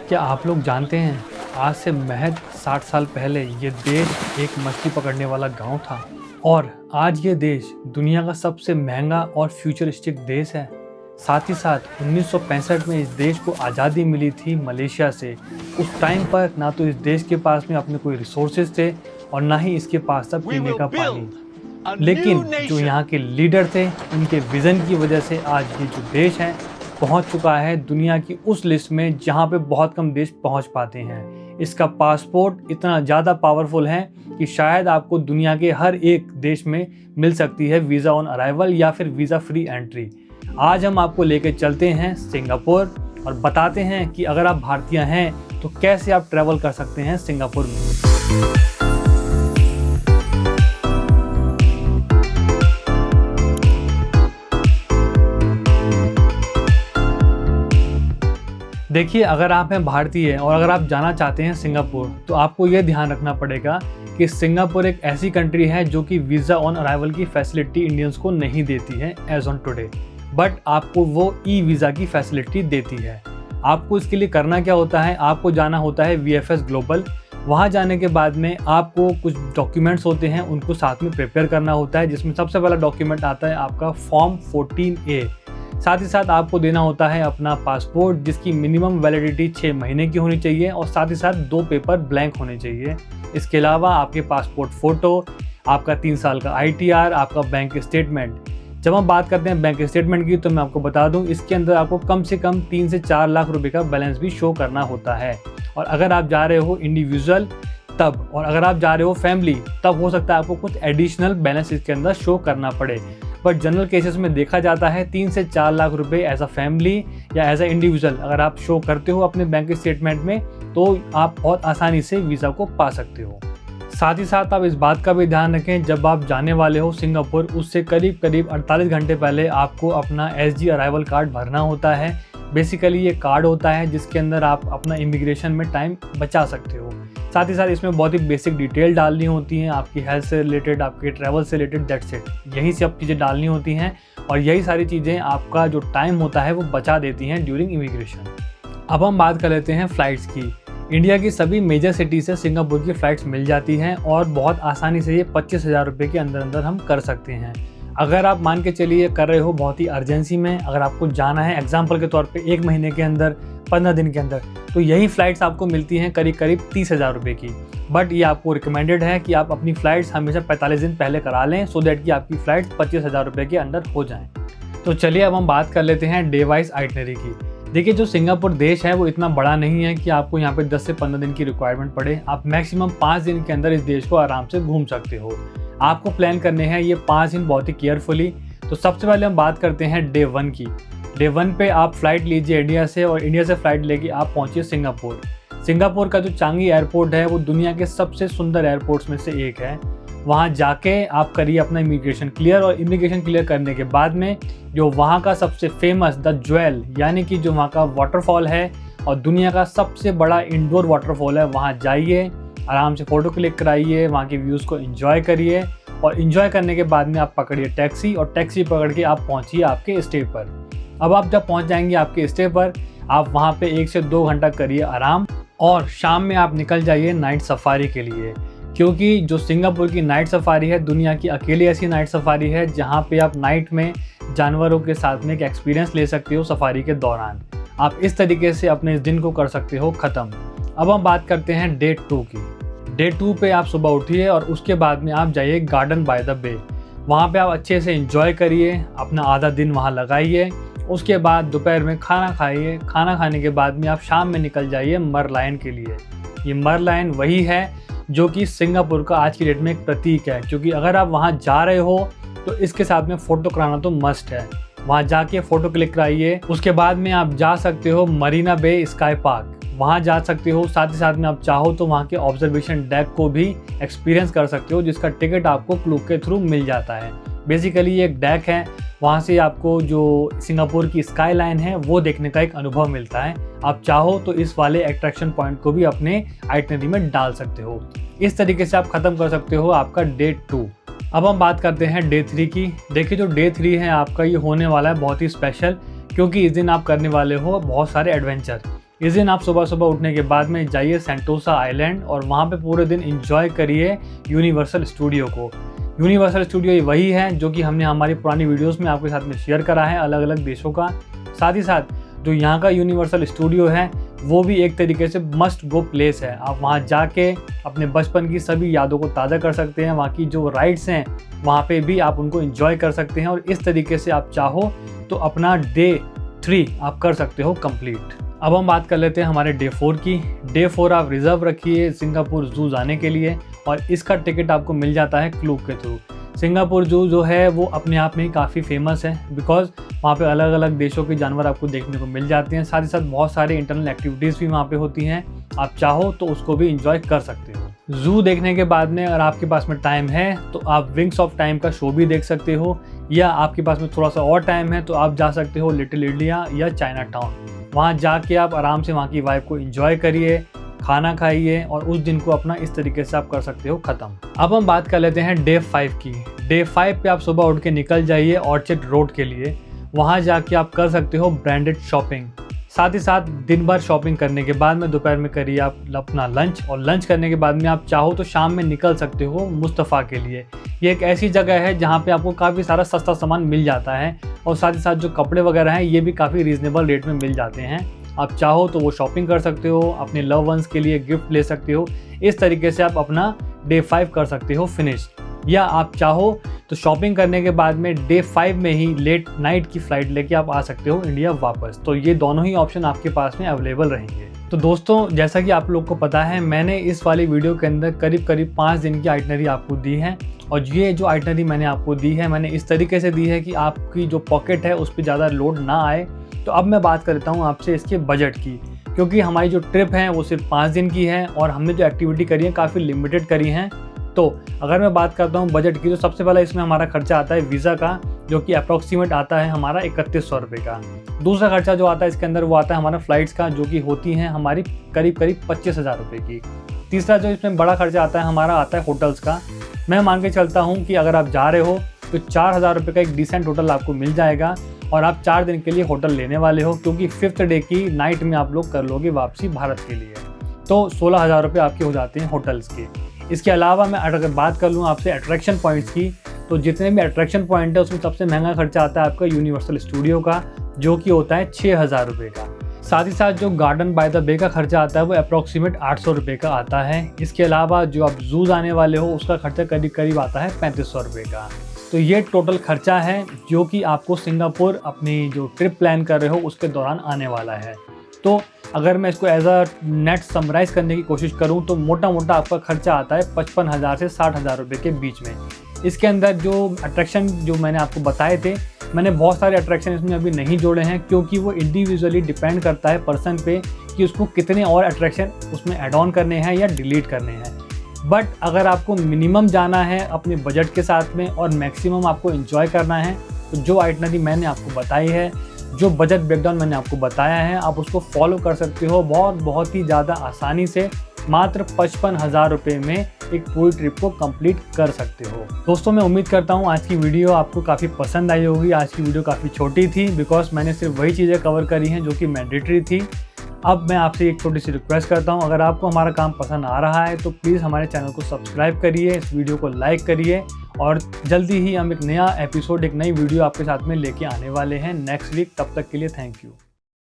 क्या आप लोग जानते हैं आज से महज 60 साल पहले ये देश एक मछली पकड़ने वाला गांव था और आज ये देश दुनिया का सबसे महंगा और फ्यूचरिस्टिक देश है। साथ ही साथ 1965 में इस देश को आज़ादी मिली थी मलेशिया से। उस टाइम पर ना तो इस देश के पास में अपने कोई रिसोर्सेज थे और ना ही इसके पास था पीने का पानी, लेकिन जो यहाँ के लीडर थे उनके विज़न की वजह से आज ये जो देश है पहुंच चुका है दुनिया की उस लिस्ट में जहां पे बहुत कम देश पहुंच पाते हैं। इसका पासपोर्ट इतना ज़्यादा पावरफुल है कि शायद आपको दुनिया के हर एक देश में मिल सकती है वीज़ा ऑन अराइवल या फिर वीज़ा फ्री एंट्री। आज हम आपको लेके चलते हैं सिंगापुर और बताते हैं कि अगर आप भारतीय हैं तो कैसे आप ट्रैवल कर सकते हैं सिंगापुर में। देखिए, अगर आप हैं भारतीय और अगर आप जाना चाहते हैं सिंगापुर तो आपको ये ध्यान रखना पड़ेगा कि सिंगापुर एक ऐसी कंट्री है जो कि वीज़ा ऑन अराइवल की फैसिलिटी इंडियंस को नहीं देती है एज ऑन टुडे, बट आपको वो ई वीज़ा की फैसिलिटी देती है। आपको इसके लिए करना क्या होता है, आपको जाना होता है VFS ग्लोबल। वहाँ जाने के बाद में आपको कुछ डॉक्यूमेंट्स होते हैं उनको साथ में प्रिपेयर करना होता है, जिसमें सबसे पहला डॉक्यूमेंट आता है आपका फॉर्म 14A। साथ ही साथ आपको देना होता है अपना पासपोर्ट जिसकी मिनिमम वैलिडिटी 6 महीने की होनी चाहिए और साथ ही साथ 2 पेपर ब्लैंक होने चाहिए। इसके अलावा आपके पासपोर्ट फ़ोटो, आपका 3 साल का ITR, आपका बैंक स्टेटमेंट। जब हम बात करते हैं बैंक स्टेटमेंट की तो मैं आपको बता दूं इसके अंदर आपको कम से कम 3 से 4 लाख रुपए का बैलेंस भी शो करना होता है। और अगर आप जा रहे हो इंडिविजुअल तब, और अगर आप जा रहे हो फैमिली तब हो सकता है आपको कुछ एडिशनल बैलेंस इसके अंदर शो करना पड़े। बट जनरल केसेस में देखा जाता है 3 से 4 लाख रुपए एज अ फैमिली या एज अ इंडिविजुअल अगर आप शो करते हो अपने बैंक स्टेटमेंट में तो आप बहुत आसानी से वीज़ा को पा सकते हो। साथ ही साथ आप इस बात का भी ध्यान रखें जब आप जाने वाले हो सिंगापुर उससे करीब 48 घंटे पहले आपको अपना SG अराइवल कार्ड भरना होता है। बेसिकली ये कार्ड होता है जिसके अंदर आप अपना इमिग्रेशन में टाइम बचा सकते हो। साथ ही साथ इसमें बहुत ही बेसिक डिटेल डालनी होती हैं, आपकी हेल्थ से रिलेटेड, आपके ट्रैवल से रिलेटेड, दैट्स इट। यही सब चीज़ें डालनी होती हैं और यही सारी चीज़ें आपका जो टाइम होता है वो बचा देती हैं ड्यूरिंग इमिग्रेशन। अब हम बात कर लेते हैं फ़्लाइट्स की। इंडिया की सभी मेजर सिटी से सिंगापुर की फ़्लाइट्स मिल जाती हैं और बहुत आसानी से ये 25,000 रुपये के अंदर अंदर हम कर सकते हैं। अगर आप मान के चलिए कर रहे हो बहुत ही अर्जेंसी में, अगर आपको जाना है एग्जाम्पल के तौर पे 1 महीने के अंदर, 15 दिन के अंदर, तो यही फ़्लाइट्स आपको मिलती हैं करीब 30,000 रुपये की। बट ये आपको रिकमेंडेड है कि आप अपनी फ़्लाइट्स हमेशा 45 दिन पहले करा लें सो दैट कि आपकी फ़्लाइट्स 25,000 रुपये के अंदर हो जाएँ। तो चलिए अब हम बात कर लेते हैं डे वाइज आइटनरी की। देखिए, जो सिंगापुर देश है वो इतना बड़ा नहीं है कि आपको यहाँ पे 10 से 15 दिन की रिक्वायरमेंट पड़े। आप मैक्सिमम 5 दिन के अंदर इस देश को आराम से घूम सकते हो। आपको प्लान करने हैं ये 5 दिन बहुत ही केयरफुली। तो सबसे पहले हम बात करते हैं डे 1 की। डे 1 पे आप फ़्लाइट लीजिए इंडिया से और इंडिया से फ़्लाइट लेके आप पहुँचिए सिंगापुर। सिंगापुर का जो चांगी एयरपोर्ट है वो दुनिया के सबसे सुंदर एयरपोर्ट्स में से एक है। वहाँ जाके आप करिए अपना इमिग्रेशन क्लियर और इमिग्रेशन क्लियर करने के बाद में जो वहाँ का सबसे फेमस द ज्वेल यानी कि जो वहाँ का वाटरफॉल है और दुनिया का सबसे बड़ा इंडोर वाटरफॉल है, वहाँ जाइए, आराम से फ़ोटो क्लिक कराइए, वहाँ के व्यूज़ को एंजॉय करिए और एंजॉय करने के बाद में आप पकड़िए टैक्सी और टैक्सी पकड़ के आप पहुँचिए आपके स्टे पर। अब आप जब पहुँच जाएंगे आपके स्टे पर आप वहाँ पे 1 से 2 घंटा करिए आराम और शाम में आप निकल जाइए नाइट सफारी के लिए, क्योंकि जो सिंगापुर की नाइट सफारी है दुनिया की अकेली ऐसी नाइट सफारी है जहाँ पे आप नाइट में जानवरों के साथ में एक एक्सपीरियंस ले सकते हो सफारी के दौरान। आप इस तरीके से अपने इस दिन को कर सकते हो ख़त्म। अब हम बात करते हैं डे 2 की। डे 2 पे आप सुबह उठिए और उसके बाद में आप जाइए गार्डन बाय द बे। वहाँ पे आप अच्छे से एंजॉय करिए, अपना आधा दिन वहाँ लगाइए। उसके बाद दोपहर में खाना खाइए। खाना खाने के बाद में आप शाम में निकल जाइए मरलायन के लिए। ये मरलायन वही है जो कि सिंगापुर का आज की डेट में एक प्रतीक है, क्योंकि अगर आप वहाँ जा रहे हो तो इसके साथ में फ़ोटो कराना तो मस्ट है। वहाँ जाके फ़ोटो क्लिक कराइए। उसके बाद में आप जा सकते हो मरीना बे स्काई पार्क, वहाँ जा सकते हो। साथ ही साथ में आप चाहो तो वहाँ के ऑब्जर्वेशन डेक को भी एक्सपीरियंस कर सकते हो जिसका टिकट आपको क्लूक के थ्रू मिल जाता है। बेसिकली ये एक डेक है, वहाँ से आपको जो सिंगापुर की स्काई लाइन है वो देखने का एक अनुभव मिलता है। आप चाहो तो इस वाले अट्रैक्शन पॉइंट को भी अपने आइटनरी में डाल सकते हो। इस तरीके से आप ख़त्म कर सकते हो आपका डे 2। अब हम बात करते हैं डे 3 की। देखिए, जो डे 3 है आपका ये होने वाला है बहुत ही स्पेशल, क्योंकि इस दिन आप करने वाले हो बहुत सारे एडवेंचर। इस दिन आप सुबह सुबह उठने के बाद में जाइए सेंटोसा आइलैंड और वहाँ पे पूरे दिन एंजॉय करिए यूनिवर्सल स्टूडियो को। यूनिवर्सल स्टूडियो वही है जो कि हमने हमारी पुरानी वीडियोस में आपके साथ में शेयर करा है अलग अलग देशों का। साथ ही साथ जो यहाँ का यूनिवर्सल स्टूडियो है वो भी एक तरीके से मस्ट गो प्लेस है। आप वहाँ जाके अपने बचपन की सभी यादों को ताज़ा कर सकते हैं। वहाँ की जो राइड्स हैं वहाँ पे भी आप उनको एंजॉय कर सकते हैं और इस तरीके से आप चाहो तो अपना डे 3 आप कर सकते हो कंप्लीट। अब हम बात कर लेते हैं हमारे डे 4 की। डे 4 आप रिजर्व रखिए सिंगापुर जू जाने के लिए और इसका टिकट आपको मिल जाता है क्लूब के थ्रू। सिंगापुर जू जो है वो अपने आप में ही काफ़ी फेमस है बिकॉज वहाँ पे अलग अलग देशों के जानवर आपको देखने को मिल जाते हैं। साथ ही साथ बहुत सारे इंटरनल एक्टिविटीज़ भी वहाँ पे होती हैं। आप चाहो तो उसको भी इंजॉय कर सकते हो। जू देखने के बाद में अगर आपके पास में टाइम है तो आप विंग्स ऑफ टाइम का शो भी देख सकते हो, या आपके पास में थोड़ा सा और टाइम है तो आप जा सकते हो लिटिल इंडिया या चाइना टाउन। वहाँ जाके आप आराम से वहाँ की वाइब को एंजॉय करिए, खाना खाइए और उस दिन को अपना इस तरीके से आप कर सकते हो ख़त्म। अब हम बात कर लेते हैं डे 5 की। डे 5 पे आप सुबह उठ के निकल जाइए ऑर्चिड रोड के लिए। वहाँ जाके आप कर सकते हो ब्रांडेड शॉपिंग। साथ ही साथ दिन भर शॉपिंग करने के बाद में दोपहर में करिए आप अपना लंच, और लंच करने के बाद में आप चाहो तो शाम में निकल सकते हो मुस्तफ़ा के लिए। ये एक ऐसी जगह है जहाँ पे आपको काफ़ी सारा सस्ता सामान मिल जाता है और साथ ही साथ जो कपड़े वगैरह हैं ये भी काफ़ी रीज़नेबल रेट में मिल जाते हैं। आप चाहो तो वो शॉपिंग कर सकते हो, अपने लव वंस के लिए गिफ्ट ले सकते हो। इस तरीके से आप अपना डे 5 कर सकते हो फिनिश। या आप चाहो तो शॉपिंग करने के बाद में डे 5 में ही लेट नाइट की फ़्लाइट लेके आप आ सकते हो इंडिया वापस। तो ये दोनों ही ऑप्शन आपके पास में अवेलेबल रहेंगे। तो दोस्तों जैसा कि आप लोग को पता है मैंने इस वाली वीडियो के अंदर करीब 5 दिन की आइटनरी आपको दी है, और ये जो आइटनरी मैंने आपको दी है मैंने इस तरीके से दी है कि आपकी जो पॉकेट है उस पर ज़्यादा लोड ना आए। तो अब मैं बात करता हूँ आपसे इसके बजट की, क्योंकि हमारी जो ट्रिप है वो सिर्फ 5 दिन की है और हमने जो एक्टिविटी करी है काफ़ी लिमिटेड करी हैं। तो अगर मैं बात करता हूँ बजट की तो सबसे पहले इसमें हमारा खर्चा आता है वीज़ा का, जो कि अप्रॉक्सीमेट आता है हमारा 3100 रुपये का। दूसरा खर्चा जो आता है इसके अंदर वो आता है हमारा फ़्लाइट्स का, जो कि होती हैं हमारी करीब 25,000 रुपये की। तीसरा जो इसमें बड़ा खर्चा आता है हमारा आता है होटल्स का। मैं मान के चलता हूँ कि अगर आप जा रहे हो तो 4,000 रुपये का एक डिसेंट होटल आपको मिल जाएगा और आप 4 दिन के लिए होटल लेने वाले हो, क्योंकि 5th डे की नाइट में आप लोग कर लोगे वापसी भारत के लिए। तो 16,000 रुपये आपके हो जाते हैं होटल्स के। इसके अलावा मैं अगर बात कर लूँ आपसे अट्रैक्शन पॉइंट्स की, तो जितने भी अट्रैक्शन पॉइंट है उसमें सबसे महंगा खर्चा आता है आपका यूनिवर्सल स्टूडियो का, जो कि होता है 6,000 रुपये का। साथ ही साथ जो गार्डन बाय द बे का खर्चा आता है वो अप्रॉक्सीमेट 800 रुपये का आता है। इसके अलावा जो आप जू जाने वाले हो उसका खर्चा करीब आता है 3500 रुपये का। तो ये टोटल खर्चा है जो कि आपको सिंगापुर अपनी जो ट्रिप प्लान कर रहे हो उसके दौरान आने वाला है। तो अगर मैं इसको एज अ नेट समराइज़ करने की कोशिश करूं तो मोटा मोटा आपका खर्चा आता है 55,000 से 60,000 रुपये के बीच में। इसके अंदर जो अट्रैक्शन जो मैंने आपको बताए थे, मैंने बहुत सारे अट्रैक्शन इसमें अभी नहीं जोड़े हैं, क्योंकि वो इंडिविजुअली डिपेंड करता है पर्सन पे कि उसको कितने और अट्रैक्शन उसमें ऐड ऑन करने हैं या डिलीट करने हैं। बट अगर आपको मिनिमम जाना है अपने बजट के साथ में और मैक्सिमम आपको एंजॉय करना है, तो जो आइटनरी मैंने आपको बताई है, जो बजट ब्रेकडाउन मैंने आपको बताया है, आप उसको फॉलो कर सकते हो बहुत ही ज़्यादा आसानी से। मात्र 55,000 रुपये में एक पूरी ट्रिप को कंप्लीट कर सकते हो। दोस्तों मैं उम्मीद करता हूँ आज की वीडियो आपको काफ़ी पसंद आई होगी। आज की वीडियो काफ़ी छोटी थी बिकॉज मैंने सिर्फ वही चीज़ें कवर करी हैं जो कि मैंडेटरी थी। अब मैं आपसे एक छोटी सी रिक्वेस्ट करता हूँ, अगर आपको हमारा काम पसंद आ रहा है तो प्लीज़ हमारे चैनल को सब्सक्राइब करिए, इस वीडियो को लाइक करिए, और जल्दी ही हम एक नया एपिसोड, एक नई वीडियो आपके साथ में लेके आने वाले हैं नेक्स्ट वीक। तब तक के लिए थैंक यू।